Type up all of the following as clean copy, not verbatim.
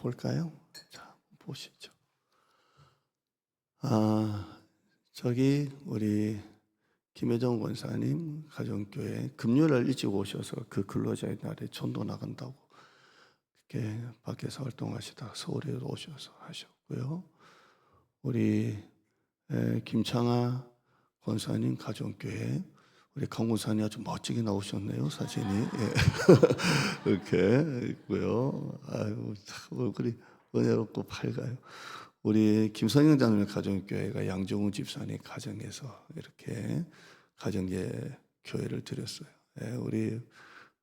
볼까요? 자, 보시죠. 저기 우리 김혜정 권사님 가정교회 금요일 일찍 오셔서 그 근로자의 날에 전도 나간다고 이렇게 밖에서 활동하시다가 서울에 오셔서 하셨고요. 우리 김창아 권사님 가정교회 우리 강 권사님 아주 멋지게 나오셨네요, 사진이. 예. 이렇게 있고요. 아유, 참 얼굴이 은혜롭고 밝아요. 우리 김선영 장로의 가정교회가 양정우 집사님 가정에서 이렇게 가정계 교회를 드렸어요. 예, 우리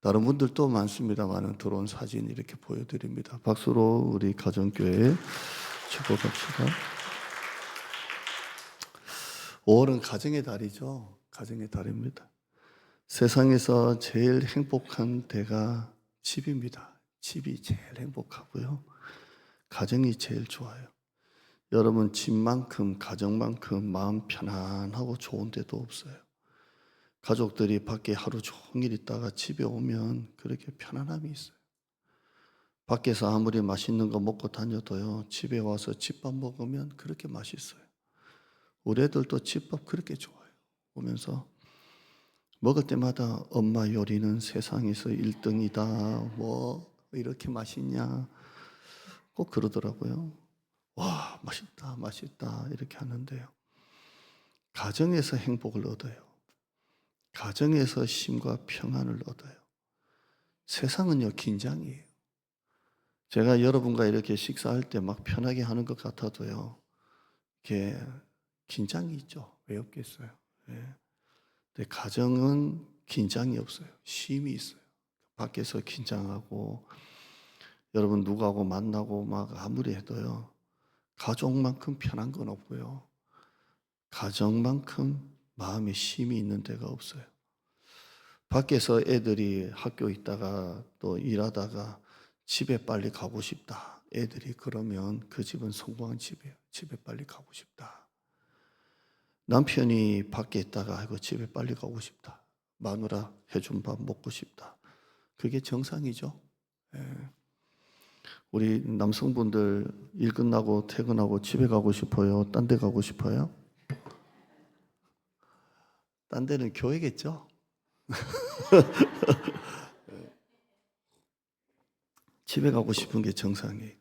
다른 분들도 많습니다만 들어온 사진 이렇게 보여드립니다. 박수로 우리 가정교회 축복합시다. 5월은 가정의 달이죠. 가정의 달입니다. 세상에서 제일 행복한 데가 집입니다. 집이 제일 행복하고요. 가정이 제일 좋아요. 여러분, 집만큼 가정만큼 마음 편안하고 좋은 데도 없어요. 가족들이 밖에 하루 종일 있다가 집에 오면 그렇게 편안함이 있어요. 밖에서 아무리 맛있는 거 먹고 다녀도요, 집에 와서 집밥 먹으면 그렇게 맛있어요. 우리 애들도 집밥 그렇게 좋아요. 오면서 먹을 때마다 엄마 요리는 세상에서 1등이다. 뭐 이렇게 맛있냐. 꼭 그러더라고요. 와, 맛있다, 맛있다. 이렇게 하는데요. 가정에서 행복을 얻어요. 가정에서 쉼과 평안을 얻어요. 세상은요, 긴장이에요. 제가 여러분과 이렇게 식사할 때 막 편하게 하는 것 같아도요, 이게 긴장이 있죠. 왜 없겠어요? 예. 근데 가정은 긴장이 없어요. 쉼이 있어요. 밖에서 긴장하고, 여러분 누구하고 만나고 막 아무리 해도요, 가족만큼 편한 건 없고요. 가정만큼 마음에 쉼이 있는 데가 없어요. 밖에서 애들이 학교 있다가 또 일하다가 집에 빨리 가고 싶다. 애들이 그러면 그 집은 성공한 집이에요. 집에 빨리 가고 싶다. 남편이 밖에 있다가 아이고 집에 빨리 가고 싶다. 마누라 해준 밥 먹고 싶다. 그게 정상이죠. 예. 우리 남성분들 일 끝나고 퇴근하고 집에 가고 싶어요? 딴 데 가고 싶어요? 딴 데는 교회겠죠? 집에 가고 싶은 게 정상이에요.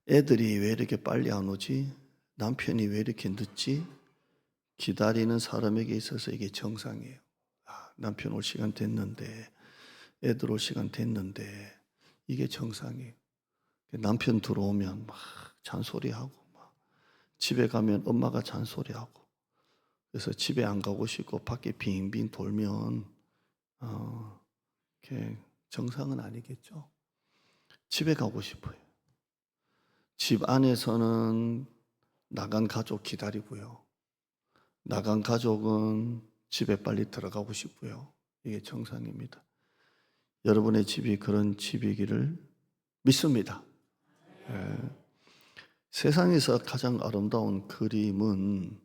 애들이 왜 이렇게 빨리 안 오지? 남편이 왜 이렇게 늦지? 기다리는 사람에게 있어서 이게 정상이에요. 남편 올 시간 됐는데, 애들 올 시간 됐는데, 이게 정상이에요. 남편 들어오면 막 잔소리하고, 막 집에 가면 엄마가 잔소리하고, 그래서 집에 안 가고 싶고 밖에 빙빙 돌면, 이렇게 정상은 아니겠죠. 집에 가고 싶어요. 집 안에서는 나간 가족 기다리고요. 나간 가족은 집에 빨리 들어가고 싶고요. 이게 정상입니다. 여러분의 집이 그런 집이기를 믿습니다. 예. 세상에서 가장 아름다운 그림은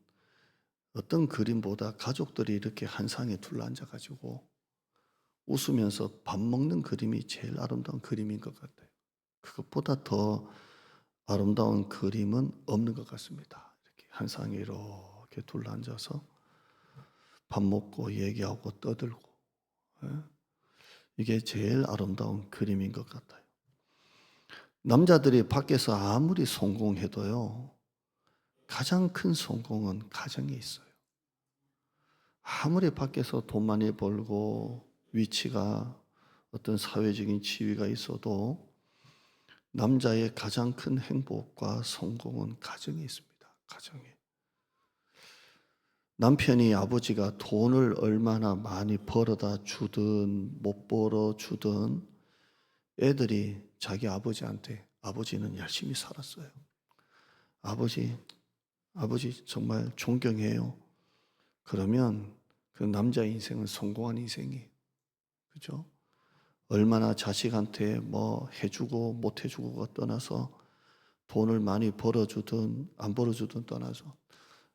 어떤 그림보다 가족들이 이렇게 한 상에 둘러앉아가지고 웃으면서 밥 먹는 그림이 제일 아름다운 그림인 것 같아요. 그것보다 더 아름다운 그림은 없는 것 같습니다. 이렇게 한 상에 이렇게 둘러앉아서 밥 먹고 얘기하고 떠들고, 예? 이게 제일 아름다운 그림인 것 같아요. 남자들이 밖에서 아무리 성공해도요, 가장 큰 성공은 가정에 있어요. 아무리 밖에서 돈 많이 벌고 위치가 어떤 사회적인 지위가 있어도 남자의 가장 큰 행복과 성공은 가정에 있습니다. 가정에. 남편이 아버지가 돈을 얼마나 많이 벌어다 주든 못 벌어 주든 애들이 자기 아버지한테 아버지는 열심히 살았어요. 아버지 정말 존경해요. 그러면 그 남자 인생은 성공한 인생이에요. 그죠? 얼마나 자식한테 뭐 해주고 못 해주고가 떠나서 돈을 많이 벌어주든 안 벌어주든 떠나서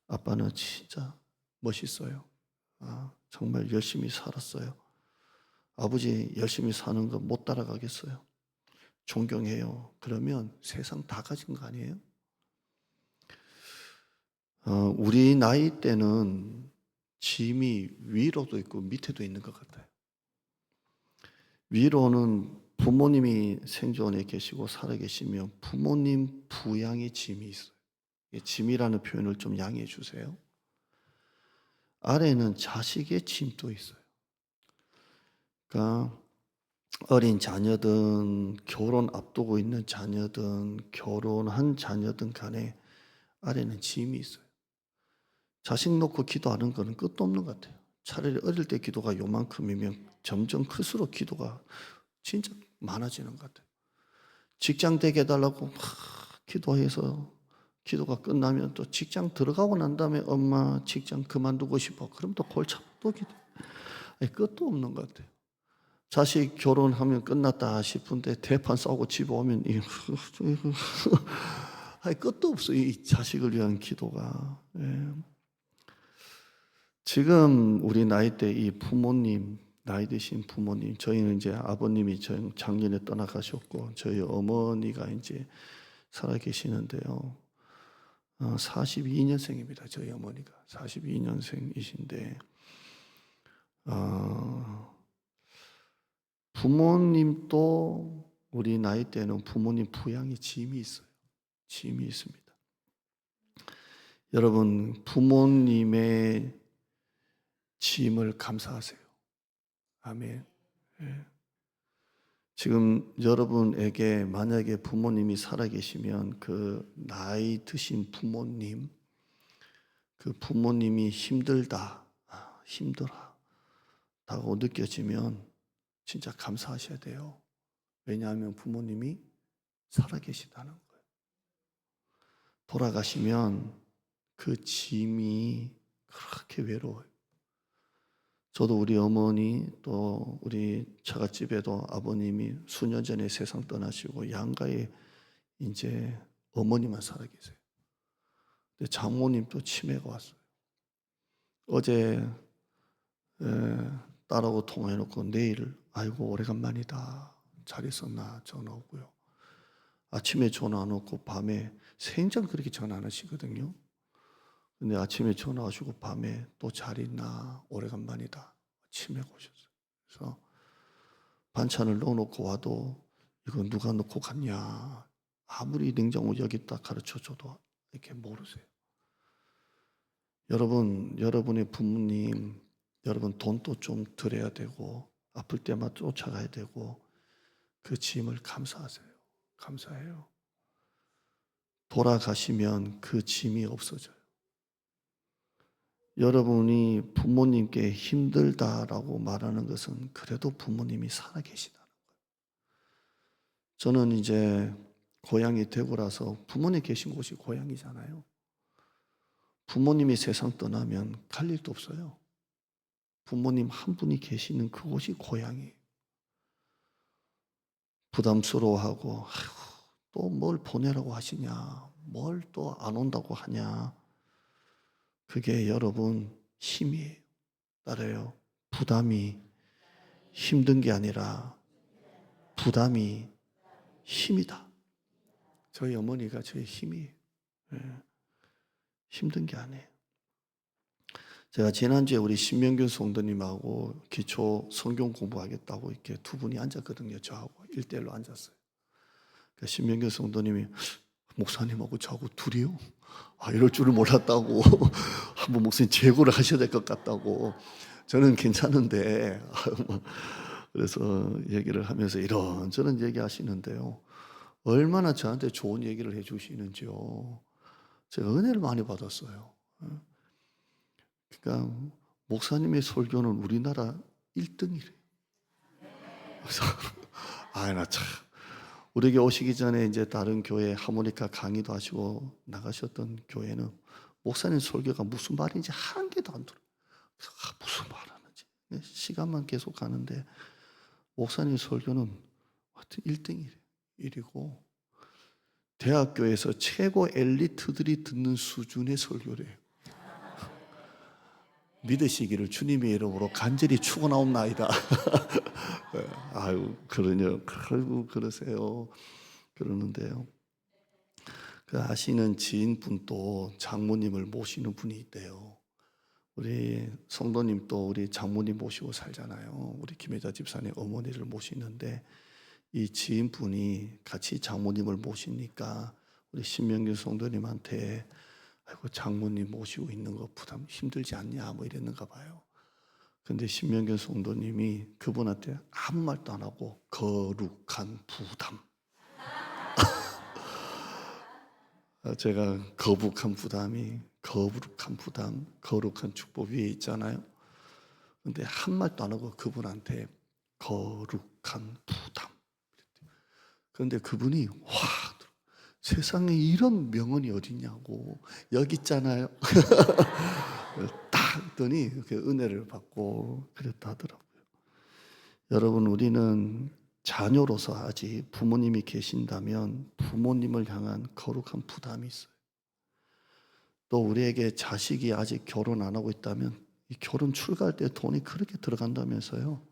아빠는 진짜 멋있어요. 정말 열심히 살았어요. 아버지 열심히 사는 거 못 따라가겠어요. 존경해요. 그러면 세상 다 가진 거 아니에요? 우리 나이 때는 짐이 위로도 있고 밑에도 있는 것 같아요. 위로는 부모님이 생존에 계시고 살아계시면 부모님 부양의 짐이 있어요. 짐이라는 표현을 좀 양해해 주세요. 아래는 자식의 짐도 있어요. 그러니까 어린 자녀든 결혼 앞두고 있는 자녀든 결혼한 자녀든 간에 아래는 짐이 있어요. 자식 놓고 기도하는 거는 끝도 없는 것 같아요. 차라리 어릴 때 기도가 요만큼이면 점점 클수록 기도가 진짜 많아지는 것 같아요. 직장 되게 해달라고 막 기도해서 기도가 끝나면 또 직장 들어가고 난 다음에 엄마 직장 그만두고 싶어. 그럼 또 골치 아파 또 기도. 아니, 끝도 없는 것 같아요. 자식 결혼하면 끝났다 싶은데 대판 싸우고 집에 오면 아니, 끝도 없어요. 이 자식을 위한 기도가. 예. 지금 우리 나이 때 이 부모님, 나이 드신 부모님, 저희는 이제 아버님이 작년에 떠나가셨고 저희 어머니가 이제 살아 계시는데요. 42년생입니다. 저희 어머니가 42년생이신데 부모님도 우리 나이 때는 부모님 부양의 짐이 있어요. 짐이 있습니다. 여러분 부모님의 짐을 감사하세요. 아멘. 예. 지금 여러분에게 만약에 부모님이 살아계시면 그 나이 드신 부모님, 그 부모님이 힘들다고 느껴지면 진짜 감사하셔야 돼요. 왜냐하면 부모님이 살아계시다는 거예요. 돌아가시면 그 짐이 그렇게 외로워요. 저도 우리 어머니 또 우리 처갓집에도 아버님이 수년 전에 세상 떠나시고 양가에 이제 어머니만 살아 계세요. 근데 장모님 또 치매가 왔어요. 어제 딸하고 통화해놓고 내일 아이고 오래간만이다 잘 있었나 전화 오고요. 아침에 전화 안 오고 밤에 생전 그렇게 전화 안 하시거든요. 근데 아침에 전화하시고 밤에 또 잘 있나 오래간만이다 치매가 오셨어요. 그래서 반찬을 넣어놓고 와도 이거 누가 넣고 갔냐 아무리 냉장고 여기 있다 가르쳐줘도 이렇게 모르세요. 여러분의 부모님 여러분 돈도 좀 드려야 되고 아플 때마다 쫓아가야 되고 그 짐을 감사하세요. 감사해요. 돌아가시면 그 짐이 없어져요. 여러분이 부모님께 힘들다라고 말하는 것은 그래도 부모님이 살아계시다는 거예요. 저는 이제 고향이 대구라서 부모님 계신 곳이 고향이잖아요. 부모님이 세상 떠나면 갈 일도 없어요. 부모님 한 분이 계시는 그곳이 고향이에요. 부담스러워하고 또 뭘 보내라고 하시냐, 뭘 또 안 온다고 하냐. 그게 여러분 힘이에요. 따라요. 부담이 힘든 게 아니라 부담이 힘이다. 저희 어머니가 저의 힘이에요. 예. 힘든 게 아니에요. 제가 지난주에 우리 신명균 성도님하고 기초 성경 공부하겠다고 이렇게 두 분이 앉았거든요. 저하고 1대1로 앉았어요. 그러니까 신명균 성도님이 목사님하고 저하고 둘이요? 이럴 줄을 몰랐다고. 한번 목사님 재고를 하셔야 될 것 같다고. 저는 괜찮은데. 그래서 얘기를 하면서 이런저런 얘기하시는데요. 얼마나 저한테 좋은 얘기를 해주시는지요. 제가 은혜를 많이 받았어요. 그러니까 목사님의 설교는 우리나라 1등이래요. 그래서 나 참. 우리에게 오시기 전에 이제 다른 교회 하모니카 강의도 하시고 나가셨던 교회는 목사님 설교가 무슨 말인지 한 개도 안 들어요. 무슨 말 하는지. 시간만 계속 가는데 목사님 설교는 하여튼 1등이래요. 1위고 대학교에서 최고 엘리트들이 듣는 수준의 설교래요. 믿으시기를 주님의 이름으로 간절히 축원하옵나이다. 아유, 그러냐, 그러고 그러세요. 그러는데요. 그 아시는 지인분도 장모님을 모시는 분이 있대요. 우리 성도님도 우리 장모님 모시고 살잖아요. 우리 김혜자 집사님 어머니를 모시는데 이 지인분이 같이 장모님을 모시니까 우리 신명균 성도님한테 아이고 장모님 모시고 있는 거 부담 힘들지 않냐 뭐 이랬는가 봐요. 근데 신명균 성도님이 그분한테 아무 말도 안 하고 거룩한 부담. 제가 거룩한 부담, 거룩한 축복 위에 있잖아요. 근데 한 말도 안 하고 그분한테 거룩한 부담. 그런데 그분이 와, 세상에 이런 명언이 어딨냐고. 여기 있잖아요. 딱 했더니 이렇게 은혜를 받고 그랬다 하더라고요. 여러분, 우리는 자녀로서 아직 부모님이 계신다면 부모님을 향한 거룩한 부담이 있어요. 또 우리에게 자식이 아직 결혼 안 하고 있다면 이 결혼 출가할 때 돈이 그렇게 들어간다면서요.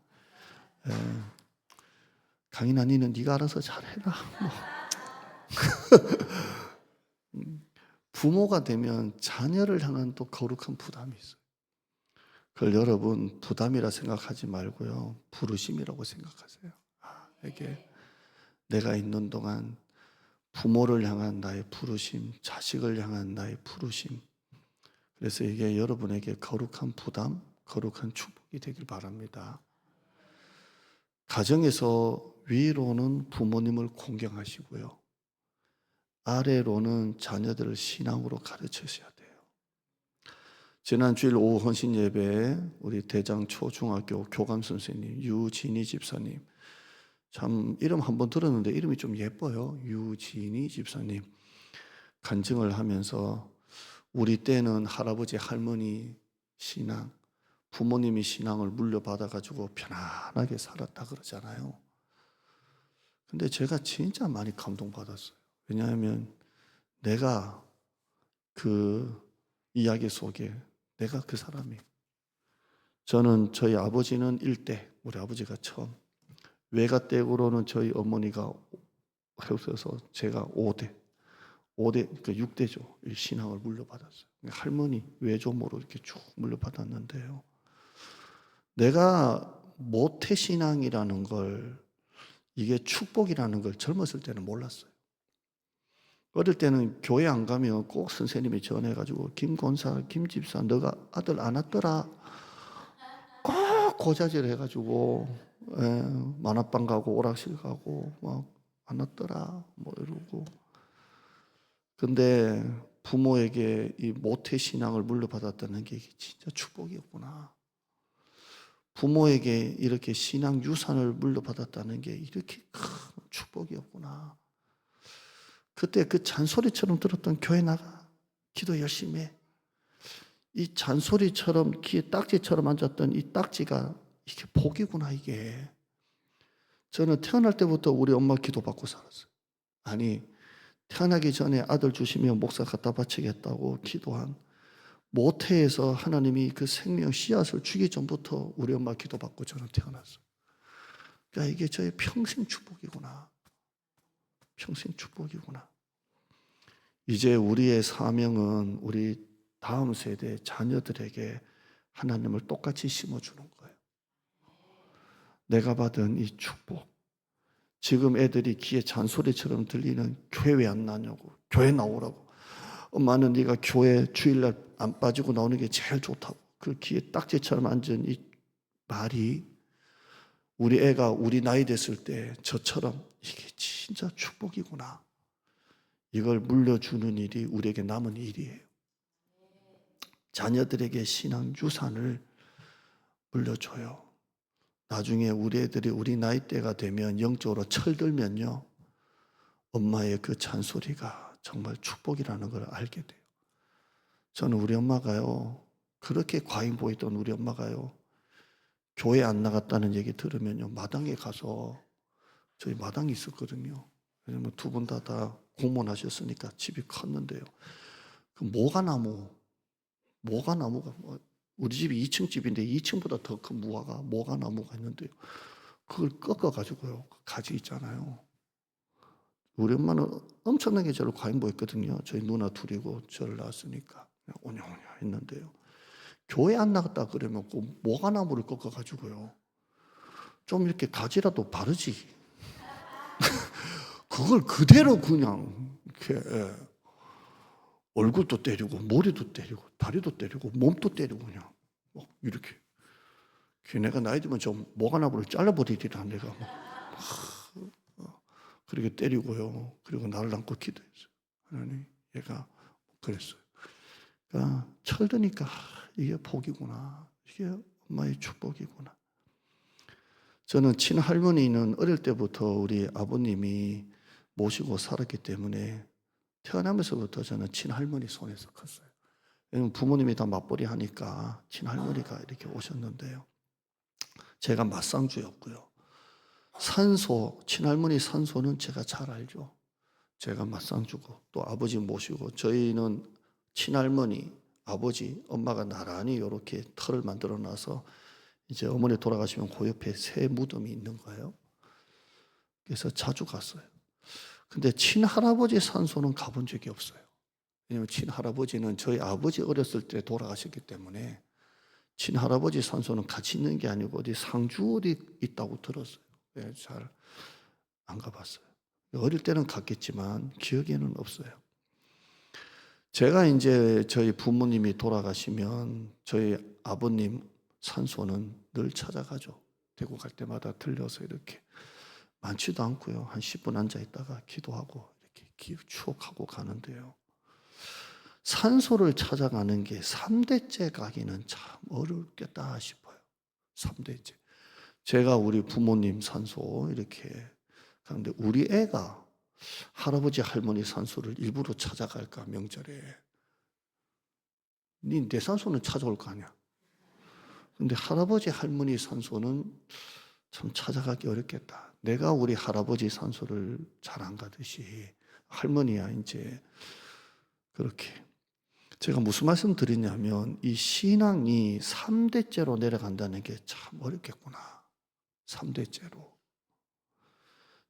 예. 강인아, 니는 네가 알아서 잘해라. 뭐. 부모가 되면 자녀를 향한 또 거룩한 부담이 있어요. 그걸 여러분 부담이라 생각하지 말고요. 부르심이라고 생각하세요. 이게 내가 있는 동안 부모를 향한 나의 부르심, 자식을 향한 나의 부르심. 그래서 이게 여러분에게 거룩한 부담, 거룩한 축복이 되길 바랍니다. 가정에서 위로는 부모님을 공경하시고요. 아래로는 자녀들을 신앙으로 가르치셔야 돼요. 지난 주일 오후 헌신 예배에 우리 대장 초중학교 교감 선생님 유진희 집사님, 참 이름 한번 들었는데 이름이 좀 예뻐요. 유진희 집사님 간증을 하면서 우리 때는 할아버지 할머니 신앙, 부모님이 신앙을 물려받아가지고 편안하게 살았다 그러잖아요. 근데 제가 진짜 많이 감동받았어요. 왜냐하면 내가 그 이야기 속에 내가 그 사람이에요. 저는 저희 아버지는 1대, 우리 아버지가 처음, 외가댁으로는 저희 어머니가 해서 제가 5대, 그러니까 6대죠. 신앙을 물려받았어요. 할머니 외조모로 이렇게 쭉 물려받았는데요. 내가 모태신앙이라는 걸, 이게 축복이라는 걸 젊었을 때는 몰랐어요. 어릴 때는 교회 안 가면 꼭 선생님이 전해가지고 김권사, 김집사 너가 아들 안 왔더라. 꼭 고자질 해가지고 만화방 가고 오락실 가고 막 안 왔더라 뭐 이러고. 근데 부모에게 이 모태신앙을 물려받았다는 게 진짜 축복이었구나. 부모에게 이렇게 신앙 유산을 물려받았다는 게 이렇게 큰 축복이었구나. 그때 그 잔소리처럼 들었던 교회 나가, 기도 열심히 해. 이 잔소리처럼 귀에 딱지처럼 앉았던 이 딱지가 이게 복이구나 이게. 저는 태어날 때부터 우리 엄마 기도받고 살았어요. 아니 태어나기 전에 아들 주시면 목사 갖다 바치겠다고 기도한 모태에서 하나님이 그 생명 씨앗을 주기 전부터 우리 엄마 기도받고 저는 태어났어요. 그러니까 이게 저의 평생 축복이구나. 평생 축복이구나. 이제 우리의 사명은 우리 다음 세대 자녀들에게 하나님을 똑같이 심어주는 거예요. 내가 받은 이 축복. 지금 애들이 귀에 잔소리처럼 들리는 교회 왜 안 나냐고, 교회 나오라고. 엄마는 네가 교회 주일날 안 빠지고 나오는 게 제일 좋다고. 그 귀에 딱지처럼 앉은 이 말이 우리 애가 우리 나이 됐을 때 저처럼 이게 진짜 축복이구나. 이걸 물려주는 일이 우리에게 남은 일이에요. 자녀들에게 신앙 유산을 물려줘요. 나중에 우리 애들이 우리 나이대가 되면 영적으로 철들면요, 엄마의 그 잔소리가 정말 축복이라는 걸 알게 돼요. 저는 우리 엄마가요, 그렇게 과잉 보이던 우리 엄마가요, 교회 안 나갔다는 얘기 들으면요, 마당에 가서, 저희 마당이 있었거든요. 왜냐면 두 분 다 공무원 하셨으니까 집이 컸는데요. 그 모가나무가 우리 집이 2층 집인데 2층보다 더 큰 모가 나무가 있는데요. 그걸 꺾어가지고요. 가지 있잖아요. 우리 엄마는 엄청나게 저를 과잉보했거든요. 저희 누나 둘이고 저를 낳았으니까. 오냐오냐 했는데요. 교회 안 나갔다 그러면 그 모가나무를 꺾어가지고요. 좀 이렇게 가지라도 바르지. 그걸 그대로 그냥 이렇게 얼굴도 때리고 머리도 때리고 다리도 때리고 몸도 때리고 그냥 막 이렇게. 내가 나이 들면 좀 모가나무를 잘라버리리라 내가 그렇게 때리고요. 그리고 나를 안고 기도했어요. 하나님, 얘가 그랬어요. 그러니까 철드니까 이게 복이구나. 이게 엄마의 축복이구나. 저는 친할머니는 어릴 때부터 우리 아버님이 모시고 살았기 때문에 태어나면서부터 저는 친할머니 손에서 컸어요. 왜냐면 부모님이 다 맞벌이 하니까 친할머니가 이렇게 오셨는데요. 제가 맞상주였고요. 친할머니 산소는 제가 잘 알죠. 제가 맞상주고 또 아버지 모시고 저희는 친할머니, 아버지, 엄마가 나란히 이렇게 터를 만들어 놔서 이제 어머니 돌아가시면 그 옆에 새 무덤이 있는 거예요. 그래서 자주 갔어요. 근데 친할아버지 산소는 가본 적이 없어요. 왜냐하면 친할아버지는 저희 아버지 어렸을 때 돌아가셨기 때문에 친할아버지 산소는 같이 있는 게 아니고 어디 상주 어디 있다고 들었어요. 잘 안 가봤어요. 어릴 때는 갔겠지만 기억에는 없어요. 제가 이제 저희 부모님이 돌아가시면 저희 아버님 산소는 늘 찾아가죠. 대구 갈 때마다 들려서 이렇게 많지도 않고요. 한 10분 앉아 있다가 기도하고 이렇게 추억하고 가는데요. 산소를 찾아가는 게 3대째 가기는 참 어렵겠다 싶어요. 3대째. 제가 우리 부모님 산소 이렇게 가는데 우리 애가 할아버지 할머니 산소를 일부러 찾아갈까 명절에. 내 산소는 찾아올 거 아니야. 근데 할아버지 할머니 산소는 참 찾아가기 어렵겠다. 내가 우리 할아버지 산소를 잘 안 가듯이 할머니야 이제 그렇게. 제가 무슨 말씀 드리냐면 이 신앙이 3대째로 내려간다는 게 참 어렵겠구나. 3대째로.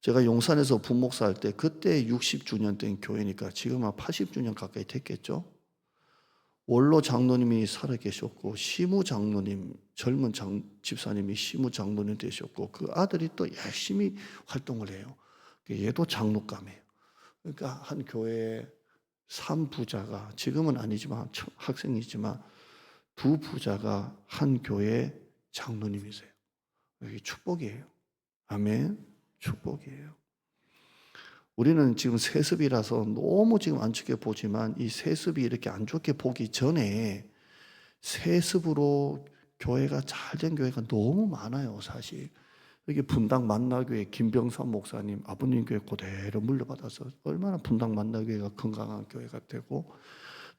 제가 용산에서 분목사 할 때 그때 60주년 된 교회니까 지금 한 80주년 가까이 됐겠죠. 원로 장로님이 살아계셨고 시무 장로님, 젊은 집사님이 시무 장로님 되셨고 그 아들이 또 열심히 활동을 해요. 얘도 장로감이에요. 그러니까 한 교회에 3부자가 지금은 아니지만 학생이지만 2부자가 한 교회 장로님이세요. 이게 축복이에요. 아멘. 축복이에요. 우리는 지금 세습이라서 너무 지금 안 좋게 보지만 이 세습이 이렇게 안 좋게 보기 전에 세습으로 교회가 잘 된 교회가 너무 많아요, 사실. 여기 분당 만나교회 김병삼 목사님 아버님 교회 그대로 물려받아서 얼마나 분당 만나교회가 건강한 교회가 되고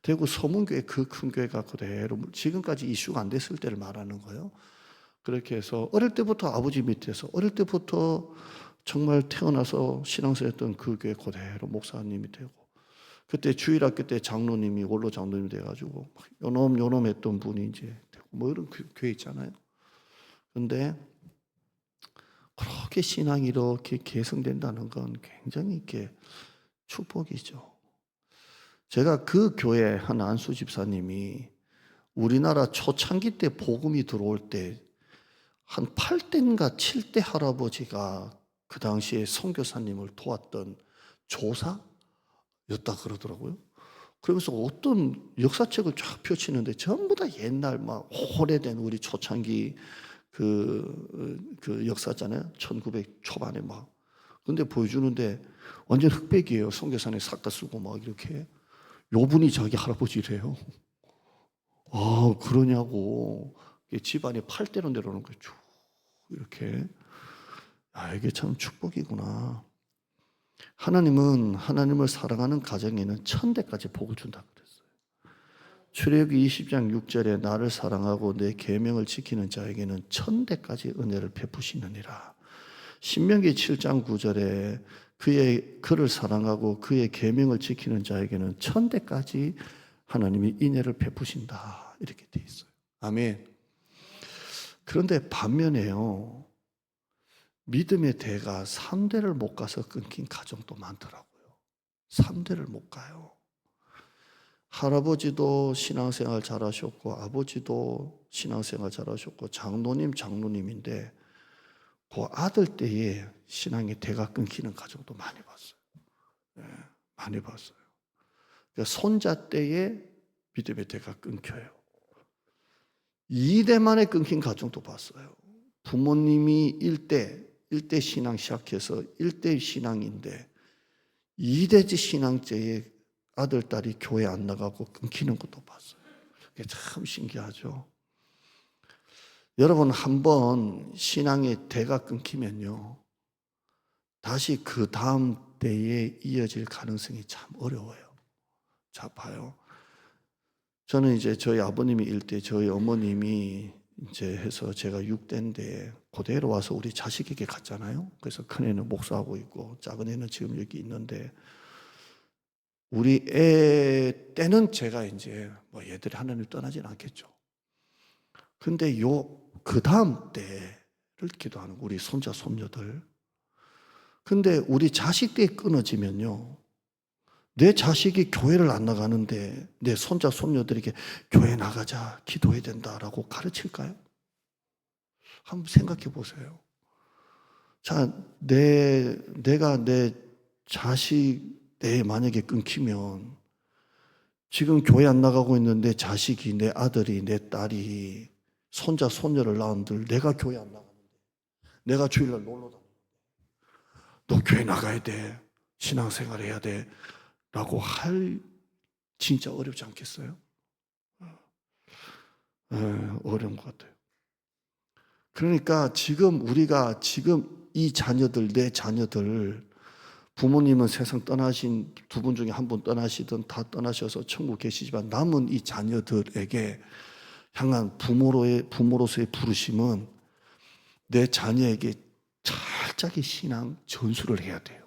대구 서문교회 그 큰 교회가 그대로 지금까지 이슈가 안 됐을 때를 말하는 거예요. 그렇게 해서 어릴 때부터 아버지 밑에서 어릴 때부터 정말 태어나서 신앙생활했던 그 교회 그대로 목사님이 되고 그때 주일학교 때 장로님이 원로 장로님이 돼가지고 요놈 했던 분이 이제 되고 뭐 이런 교회 있잖아요. 근데 그렇게 신앙이 이렇게 개성된다는 건 굉장히 이렇게 축복이죠. 제가 그 교회 한 안수 집사님이 우리나라 초창기 때 복음이 들어올 때 한 8대인가 7대 할아버지가 그 당시에 선교사님을 도왔던 조사였다 그러더라고요. 그러면서 어떤 역사책을 쫙 펼치는데 전부 다 옛날 막 오래된 우리 초창기 그 역사잖아요. 1900 초반에 막. 근데 보여주는데 완전 흑백이에요. 선교사님 싹 다 쓰고 막 이렇게. 요 분이 자기 할아버지래요. 아, 그러냐고. 집안에 8대로 내려오는 거예요. 이렇게. 아, 이게 참 축복이구나. 하나님은 하나님을 사랑하는 가정에는 1000대까지 복을 준다 그랬어요. 출애굽기 20장 6절에 나를 사랑하고 내 계명을 지키는 자에게는 1000대까지 은혜를 베푸시느니라. 신명기 7장 9절에 그를 사랑하고 그의 계명을 지키는 자에게는 1000대까지 하나님이 인애를 베푸신다. 이렇게 돼 있어요. 아멘. 그런데 반면에요, 믿음의 대가 3대를 못 가서 끊긴 가정도 많더라고요. 3대를 못 가요. 할아버지도 신앙생활 잘하셨고 아버지도 신앙생활 잘하셨고 장로님인데 그 아들 때에 신앙의 대가 끊기는 가정도 많이 봤어요. 네, 많이 봤어요. 그러니까 손자 때에 믿음의 대가 끊겨요. 2대 만에 끊긴 가정도 봤어요. 부모님이 1대 신앙 시작해서 1대 신앙인데 2대 신앙제에 아들, 딸이 교회 안 나가고 끊기는 것도 봤어요. 그게 참 신기하죠. 여러분, 한번 신앙의 대가 끊기면요, 다시 그 다음 때에 이어질 가능성이 참 어려워요. 자, 봐요. 저는 이제 저희 아버님이 1대, 저희 어머님이 이제 해서 제가 6대인데 그대로 와서 우리 자식에게 갔잖아요. 그래서 큰애는 목사하고 있고 작은 애는 지금 여기 있는데, 우리 애 때는 제가 이제 뭐 얘들이 하나님을 떠나지는 않겠죠. 근데 그 다음 때를 기도하는 우리 손자, 손녀들. 근데 우리 자식 때 끊어지면요, 내 자식이 교회를 안 나가는데 내 손자, 손녀들에게 교회 나가자, 기도해야 된다라고 가르칠까요? 한번 생각해 보세요. 자, 내가 내 자식 때 만약에 끊기면, 지금 교회 안 나가고 있는데 자식이, 내 아들이, 내 딸이 손자, 손녀를 낳은들 내가 교회 안 나가는데, 내가 주일날 놀러 다니는데 너 교회 나가야 돼, 신앙생활 해야 돼 라고 할, 진짜 어렵지 않겠어요? 어려운 것 같아요. 그러니까 우리가 이 자녀들, 내 자녀들, 부모님은 세상 떠나신 두 분 중에 한 분 떠나시든 다 떠나셔서 천국 계시지만 남은 이 자녀들에게 향한 부모로서의 부르심은 내 자녀에게 철저하게 신앙 전수를 해야 돼요.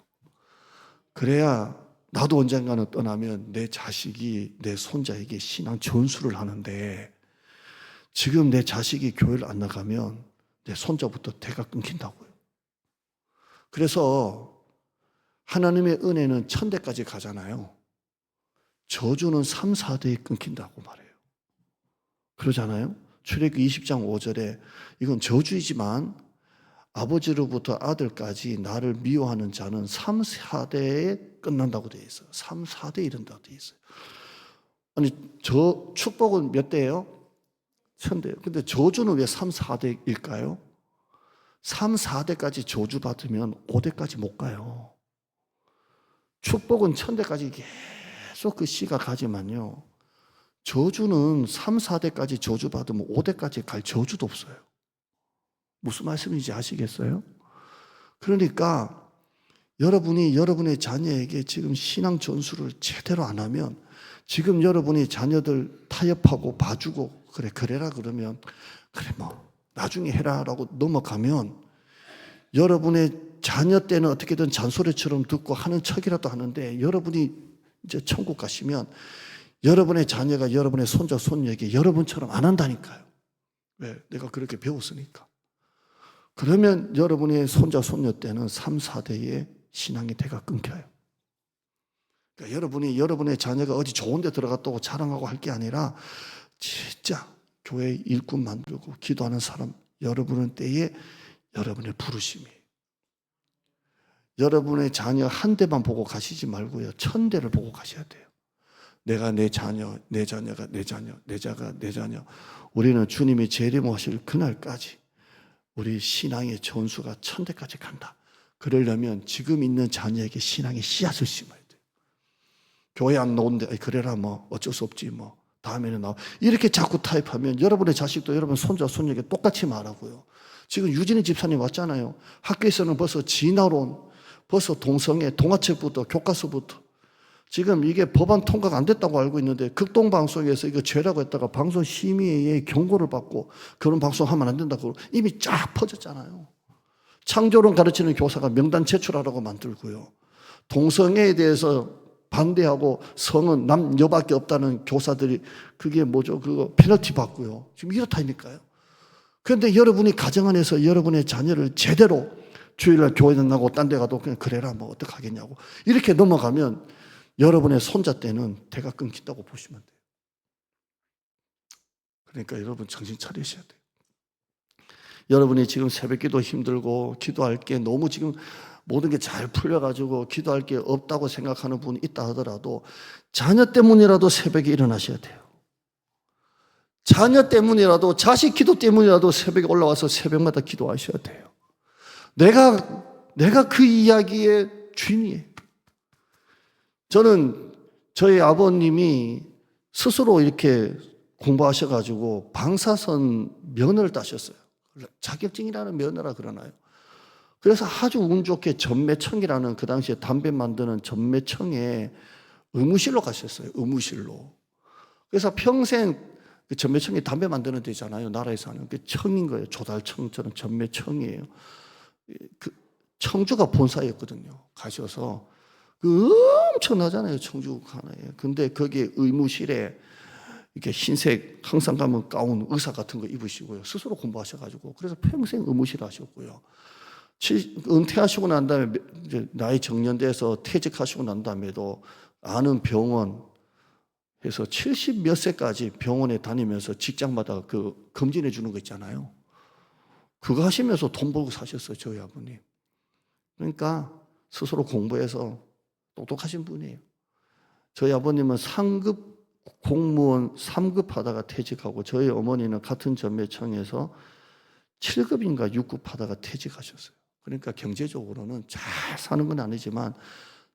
그래야 나도 언젠가는 떠나면 내 자식이 내 손자에게 신앙 전수를 하는데, 지금 내 자식이 교회를 안 나가면 내 손자부터 대가 끊긴다고요. 그래서 하나님의 은혜는 1000대까지 가잖아요. 저주는 3, 4대에 끊긴다고 말해요. 그러잖아요. 출애굽기 20장 5절에 이건 저주이지만 아버지로부터 아들까지 나를 미워하는 자는 3, 4대에 끝난다고 되어 있어요. 3, 4대에 이른다고 되어 있어요. 아니, 축복은 몇 대예요? 1000대예요. 근데 저주는 왜 3, 4대일까요? 3, 4대까지 저주받으면 5대까지 못 가요. 축복은 1000대까지 계속 그 씨가 가지만요, 저주는 3, 4대까지 저주받으면 5대까지 갈 저주도 없어요. 무슨 말씀인지 아시겠어요? 그러니까 여러분이 여러분의 자녀에게 지금 신앙 전수를 제대로 안 하면, 지금 여러분이 자녀들 타협하고 봐주고 그래라 그러면 그래 뭐 나중에 해라라고 넘어가면, 여러분의 자녀 때는 어떻게든 잔소리처럼 듣고 하는 척이라도 하는데, 여러분이 이제 천국 가시면 여러분의 자녀가 여러분의 손자, 손녀에게 여러분처럼 안 한다니까요. 왜? 내가 그렇게 배웠으니까. 그러면 여러분의 손자, 손녀 때는 3, 4대의 신앙의 대가 끊겨요. 그러니까 여러분의 자녀가 어디 좋은 데 들어갔다고 자랑하고 할 게 아니라, 진짜 교회 일꾼 만들고 기도하는 사람, 여러분의 때에 여러분의 부르심이에요. 여러분의 자녀 한 대만 보고 가시지 말고요, 1000대를 보고 가셔야 돼요. 내가 내 자녀, 내 자녀가 내 자녀, 내 자가 내 자녀. 우리는 주님이 재림하실 그날까지 우리 신앙의 전수가 1000대까지 간다. 그러려면 지금 있는 자녀에게 신앙의 씨앗을 심어야 돼요. 교회 안 나오는데 그래라 뭐 어쩔 수 없지 뭐 다음에는 나와. 이렇게 자꾸 타협하면 여러분의 자식도 여러분 손자, 손녀에게 똑같이 말하고요. 지금 유진희 집사님 왔잖아요. 학교에서는 벌써 진화론, 벌써 동성애, 동화책부터 교과서부터, 지금 이게 법안 통과가 안 됐다고 알고 있는데 극동방송에서 이거 죄라고 했다가 방송심의회의 경고를 받고 그런 방송하면 안 된다고 이미 쫙 퍼졌잖아요. 창조론 가르치는 교사가 명단 제출하라고 만들고요. 동성애에 대해서 반대하고 성은 남 여밖에 없다는 교사들이 그게 뭐죠? 그거 페널티 받고요. 지금 이렇다니까요. 그런데 여러분이 가정 안에서 여러분의 자녀를 제대로 주일날 교회 나가고 딴 데 가도 그냥 그래라 뭐 어떡하겠냐고 이렇게 넘어가면 여러분의 손자 때는 대가 끊긴다고 보시면 돼요. 그러니까 여러분 정신 차리셔야 돼요. 여러분이 지금 새벽기도 힘들고 기도할 게 너무 지금 모든 게 잘 풀려가지고 기도할 게 없다고 생각하는 분이 있다 하더라도 자녀 때문이라도 새벽에 일어나셔야 돼요. 자녀 때문이라도 자식 기도 때문이라도 새벽에 올라와서 새벽마다 기도하셔야 돼요. 내가 그 이야기의 주인이에요. 저는 저희 아버님이 스스로 이렇게 공부하셔가지고 방사선 면허를 따셨어요. 자격증이라는 면허라 그러나요? 그래서 아주 운 좋게 전매청이라는 그 당시에 담배 만드는 전매청에 의무실로 가셨어요. 의무실로. 그래서 평생 그 전매청이 담배 만드는 데잖아요. 나라에서 하는 그 청인 거예요. 조달청처럼 전매청이에요. 그 청주가 본사였거든요. 가셔서 그 엄청나잖아요. 청주 하나에. 근데 거기에 의무실에 이렇게 흰색 항상 가면 가운 의사 같은 거 입으시고요. 스스로 공부하셔가지고 그래서 평생 의무실 하셨고요. 은퇴하시고 난 다음에 이제 나이 정년돼서 퇴직하시고 난 다음에도 아는 병원 해서 70 몇 세까지 병원에 다니면서 직장마다 그 검진해 주는 거 있잖아요. 그거 하시면서 돈 벌고 사셨어요. 저희 아버님. 그러니까 스스로 공부해서 똑똑하신 분이에요. 저희 아버님은 상급 공무원 3급 하다가 퇴직하고 저희 어머니는 같은 전매청에서 7급인가 6급 하다가 퇴직하셨어요. 그러니까 경제적으로는 잘 사는 건 아니지만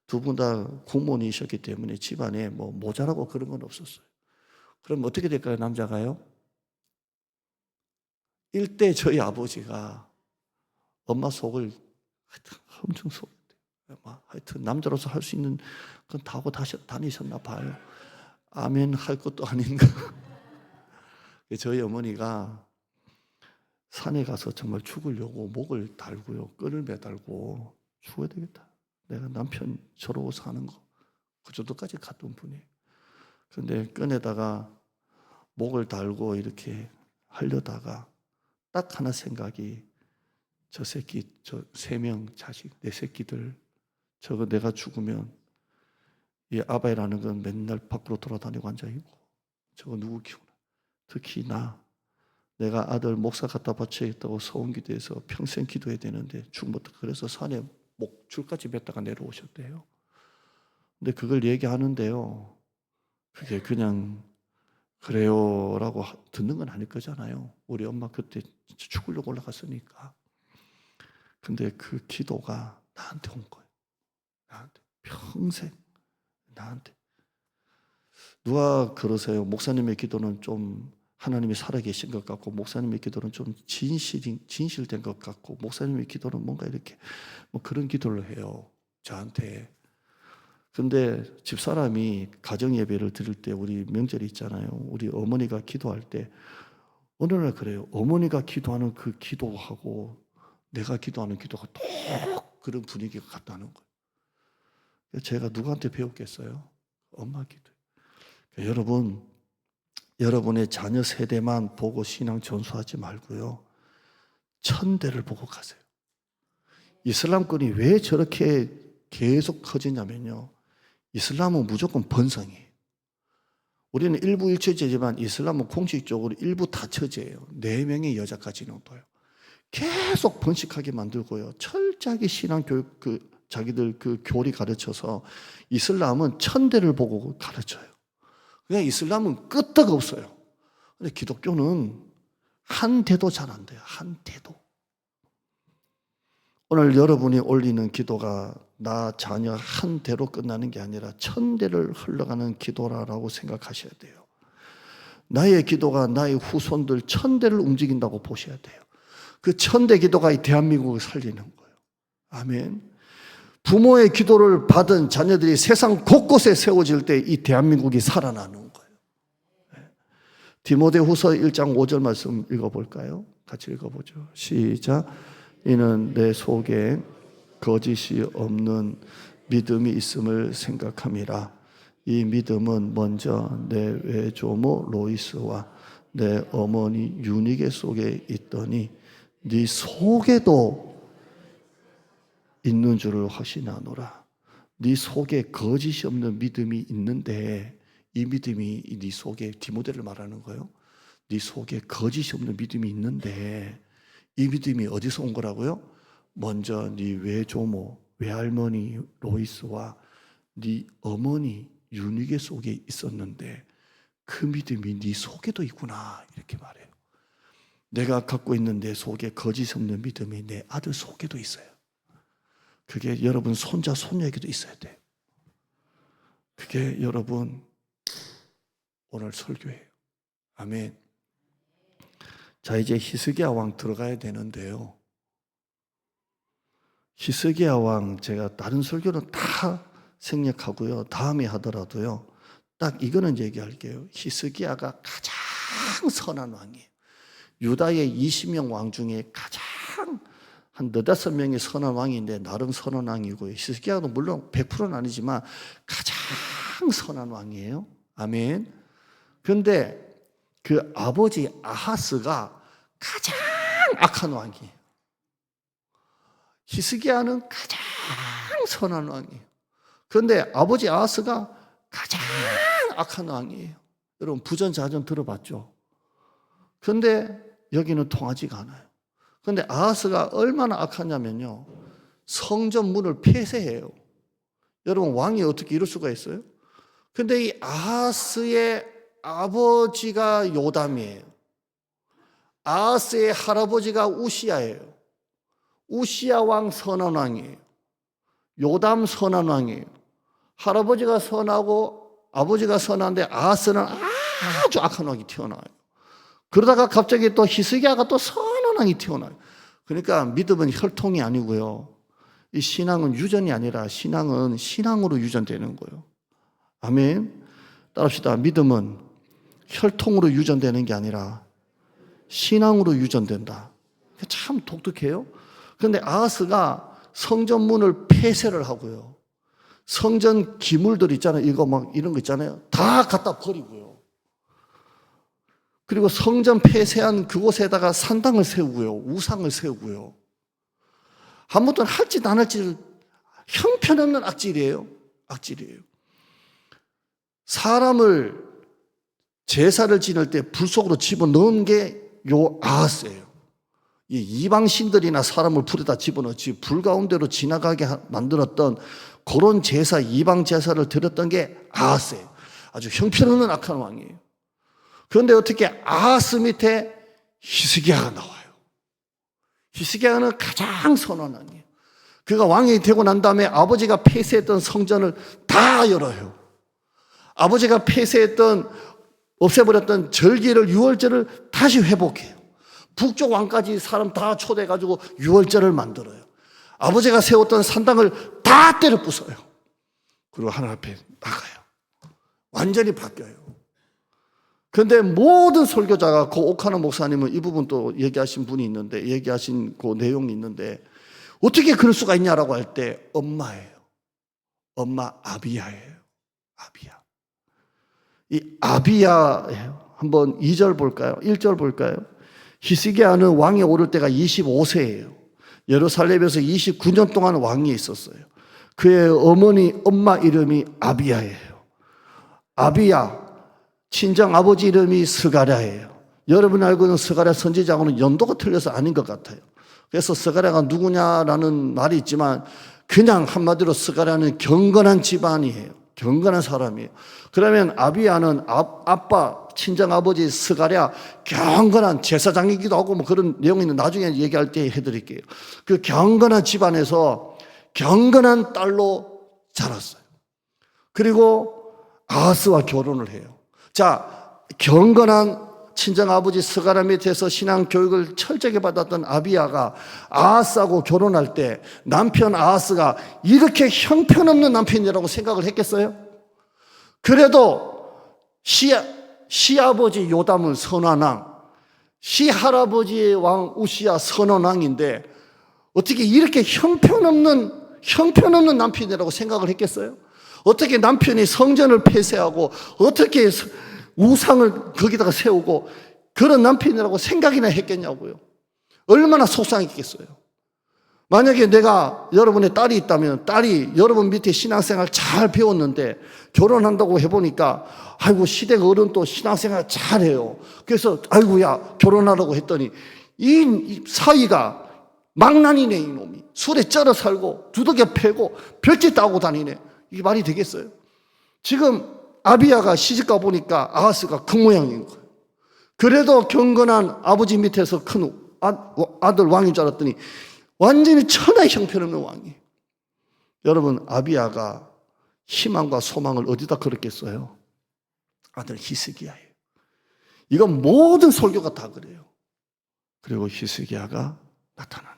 두 분 다 공무원이셨기 때문에 집안에 뭐 모자라고 그런 건 없었어요. 그럼 어떻게 될까요? 남자가요? 일대 저희 아버지가 엄마 속을 하여튼 엄청 속였대요. 하여튼 남자로서 할 수 있는 건 다 하고 다니셨나 봐요. 아멘 할 것도 아닌가. 저희 어머니가 산에 가서 정말 죽으려고 목을 달고요. 끈을 매달고 죽어야 되겠다. 내가 남편 저러고 사는 거. 그 정도까지 갔던 분이에요. 그런데 끈에다가 목을 달고 이렇게 하려다가 딱 하나 생각이 저 새끼, 저 3명 자식, 내 새끼들 저거 내가 죽으면 이 아바이라는 건 맨날 밖으로 돌아다니고 앉아있고 저거 누구 키우나. 특히 내가 아들 목사 갖다 바쳐야겠다고 소원 기도해서 평생 기도해야 되는데 죽부터 그래서 산에 목줄까지 맸다가 내려오셨대요. 근데 그걸 얘기하는데요. 그게 그냥 그래요 라고 듣는 건 아닐 거잖아요. 우리 엄마 그때 죽으려고 올라갔으니까. 근데 그 기도가 나한테 온 거예요. 나한테. 평생 나한테. 누가 그러세요? 목사님의 기도는 좀 하나님이 살아계신 것 같고 목사님의 기도는 좀 진실된 것 같고 목사님의 기도는 뭔가 이렇게 뭐 그런 기도를 해요. 저한테. 근데 집사람이 가정예배를 드릴 때 우리 명절이 있잖아요. 우리 어머니가 기도할 때 어느 날 그래요. 어머니가 기도하는 그 기도하고 내가 기도하는 기도가 똑 그런 분위기가 같다는 거예요. 제가 누구한테 배웠겠어요? 엄마 기도. 여러분, 여러분의 자녀 세대만 보고 신앙 전수하지 말고요. 천대를 보고 가세요. 이슬람권이 왜 저렇게 계속 커지냐면요. 이슬람은 무조건 번성이에요. 우리는 일부 일처제지만 이슬람은 공식적으로 일부 다처제예요. 4명의 여자까지는 둬요. 계속 번식하게 만들고요. 철저하게 신앙교육 자기들 그 교리 가르쳐서 이슬람은 천대를 보고 가르쳐요. 그냥 이슬람은 끄떡 없어요. 근데 기독교는 한 대도 잘 안 돼요. 한 대도. 오늘 여러분이 올리는 기도가 나 자녀 한 대로 끝나는 게 아니라 1000대를 흘러가는 기도라고 생각하셔야 돼요. 나의 기도가 나의 후손들 1000대를 움직인다고 보셔야 돼요. 그 1000대 기도가 이 대한민국을 살리는 거예요. 아멘. 부모의 기도를 받은 자녀들이 세상 곳곳에 세워질 때 이 대한민국이 살아나는 거예요. 디모데후서 1장 5절 말씀 읽어볼까요? 같이 읽어보죠. 시작. 이는 내 속에 거짓이 없는 믿음이 있음을 생각함이라. 이 믿음은 먼저 내 외조모 로이스와 내 어머니 유니게 속에 있더니 네 속에도 있는 줄을 확신하노라. 네 속에 거짓이 없는 믿음이 있는데, 이 믿음이 네 속에, 디모데를 말하는 거예요. 네 속에 거짓이 없는 믿음이 있는데, 이 믿음이 어디서 온 거라고요? 먼저 네 외조모, 외할머니 로이스와 네 어머니 유니게 속에 있었는데 그 믿음이 네 속에도 있구나, 이렇게 말해요. 내가 갖고 있는 내 속에 거짓 없는 믿음이 내 아들 속에도 있어요. 그게 여러분 손자 손녀에게도 있어야 돼요. 그게 여러분 오늘 설교예요. 아멘. 자, 이제 히스기야 왕 들어가야 되는데요. 히스기야 왕 제가 다른 설교는 다 생략하고요, 다음에 하더라도요, 딱 이거는 얘기할게요. 히스기야가 가장 선한 왕이에요. 유다의 20명 왕 중에 가장 한 4-5명이 선한 왕인데 나름 선한 왕이고요. 히스기야도 물론 100%는 아니지만 가장 선한 왕이에요. 아멘. 그런데 그 아버지 아하스가 가장 악한 왕이에요. 히스기야는 가장 선한 왕이에요. 그런데 아버지 아하스가 가장 악한 왕이에요. 여러분 부전자전 들어봤죠? 그런데 여기는 통하지가 않아요. 그런데 아하스가 얼마나 악하냐면요, 성전 문을 폐쇄해요. 여러분 왕이 어떻게 이럴 수가 있어요? 그런데 이 아하스의 아버지가 요담이에요. 아하스의 할아버지가 우시야예요. 우시야 왕 선한 왕이에요. 요담 선한 왕이에요. 할아버지가 선하고 아버지가 선한데 아하스는 아주 악한 왕이 튀어나와요. 그러다가 갑자기 또 히스기야가 또 선한 왕이 튀어나와요. 그러니까 믿음은 혈통이 아니고요, 이 신앙은 유전이 아니라 신앙은 신앙으로 유전되는 거예요. 아멘. 따라합시다. 믿음은 혈통으로 유전되는 게 아니라 신앙으로 유전된다. 참 독특해요. 그런데 아하스가 성전 문을 폐쇄를 하고요, 성전 기물들 있잖아요, 이거 막 이런 거 있잖아요, 다 갖다 버리고요, 그리고 성전 폐쇄한 그곳에다가 산당을 세우고요, 우상을 세우고요, 아무것도 할 짓 안 할 짓을, 형편없는 악질이에요. 악질이에요. 사람을 제사를 지낼 때 불 속으로 집어넣은 게 요 아하스예요. 이 이방신들이나 사람을 불에다 집어넣지 불 가운데로 지나가게 만들었던 그런 제사, 이방 제사를 드렸던 게 아하스예요. 아주 형편없는 악한 왕이에요. 그런데 어떻게 아하스 밑에 히스기야가 나와요. 히스기야는 가장 선한 왕이에요. 그가 왕이 되고 난 다음에 아버지가 폐쇄했던 성전을 다 열어요. 아버지가 폐쇄했던, 없애버렸던 절기를, 유월절을 다시 회복해요. 북쪽 왕까지 사람 다 초대해가지고 유월절을 만들어요. 아버지가 세웠던 산당을 다 때려 부숴요. 그리고 하나님 앞에 나가요. 완전히 바뀌어요. 그런데 모든 설교자가, 그 오카노 목사님은 이 부분 또 얘기하신 분이 있는데, 얘기하신 그 내용이 있는데, 어떻게 그럴 수가 있냐라고 할 때 엄마예요. 엄마 아비야예요. 아비야. 이 아비야예요. 한번 2절 볼까요? 1절 볼까요? 히스기야는 왕에 오를 때가 25세예요. 예루살렘에서 29년 동안 왕이 있었어요. 그의 어머니 엄마 이름이 아비야예요. 아비야, 친정 아버지 이름이 스가랴예요. 여러분 알고 있는 스가랴 선지자하고는 연도가 틀려서 아닌 것 같아요. 그래서 스가랴가 누구냐라는 말이 있지만 그냥 한마디로 스가랴는 경건한 집안이에요. 경건한 사람이에요. 그러면 아비야는 아빠, 친정아버지 스가랴 경건한 제사장이기도 하고 뭐 그런 내용이 있는, 나중에 얘기할 때 해드릴게요. 그 경건한 집안에서 경건한 딸로 자랐어요. 그리고 아하스와 결혼을 해요. 자, 경건한 친정아버지 스가랴 밑에서 신앙 교육을 철저하게 받았던 아비야가 아하스하고 결혼할 때 남편 아하스가 이렇게 형편없는 남편이라고 생각을 했겠어요? 그래도 시아버지 요담은 선한 왕, 시할아버지의 왕 우시야 선한 왕인데 어떻게 이렇게 형편없는 형편없는 남편이라고 생각을 했겠어요? 어떻게 남편이 성전을 폐쇄하고 어떻게 우상을 거기다가 세우고 그런 남편이라고 생각이나 했겠냐고요. 얼마나 속상했겠어요. 만약에 내가 여러분의 딸이 있다면 딸이 여러분 밑에 신앙생활 잘 배웠는데 결혼한다고 해보니까 아이고 시댁 어른도 신앙생활 잘해요. 그래서 아이고야 결혼하라고 했더니 이 사위가 망나니네 이놈이. 술에 쩔어 살고 두들겨 패고 별짓 다 하고 다니네. 이게 말이 되겠어요? 지금 아비야가 시집가 보니까 아하스가 그 모양인 거예요. 그래도 경건한 아버지 밑에서 큰 아들 왕인 줄 알았더니 완전히 천하의 형편없는 왕이에요. 여러분, 아비야가 희망과 소망을 어디다 걸었겠어요? 아들 히스기야예요. 이건 모든 설교가 다 그래요. 그리고 히스기야가 나타나는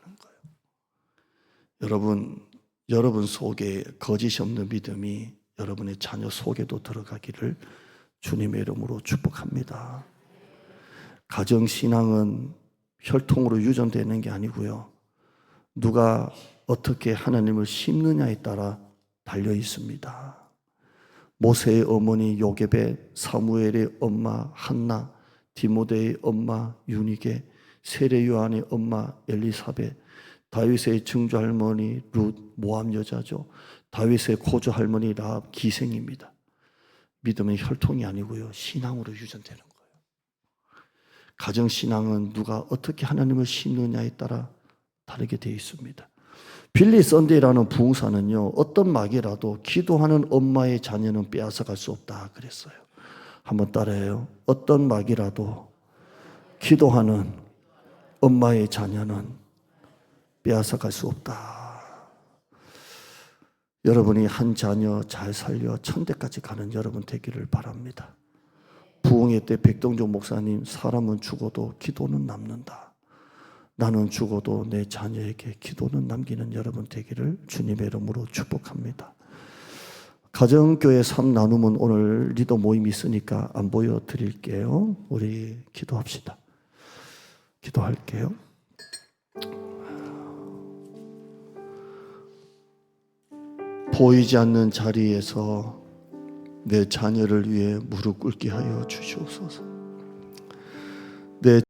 거예요. 여러분 속에 거짓이 없는 믿음이 여러분의 자녀 속에도 들어가기를 주님의 이름으로 축복합니다. 가정신앙은 혈통으로 유전되는 게 아니고요. 누가 어떻게 하나님을 심느냐에 따라 달려 있습니다. 모세의 어머니 요게벳, 사무엘의 엄마 한나, 디모데의 엄마 유니게, 세례 요한의 엄마 엘리사벳, 다윗의 증조 할머니 룻, 모함 여자죠. 다윗의 고조 할머니 라합 기생입니다. 믿음은 혈통이 아니고요, 신앙으로 유전되는 거예요. 가정신앙은 누가 어떻게 하나님을 심느냐에 따라 다르게 되어 있습니다. 빌리 썬데이라는 부흥사는요, 어떤 마귀라도 기도하는 엄마의 자녀는 빼앗아갈 수 없다 그랬어요. 한번 따라해요. 어떤 마귀라도 기도하는 엄마의 자녀는 빼앗아갈 수 없다. 여러분이 한 자녀 잘 살려 천대까지 가는 여러분 되기를 바랍니다. 부흥회 때 백동종 목사님, 사람은 죽어도 기도는 남는다. 나는 죽어도 내 자녀에게 기도는 남기는 여러분 되기를 주님의 이름으로 축복합니다. 가정교회 3나눔은 오늘 리더 모임이 있으니까 안 보여드릴게요. 우리 기도합시다. 기도할게요. 보이지 않는 자리에서 내 자녀를 위해 무릎 꿇게 하여 주시옵소서. 내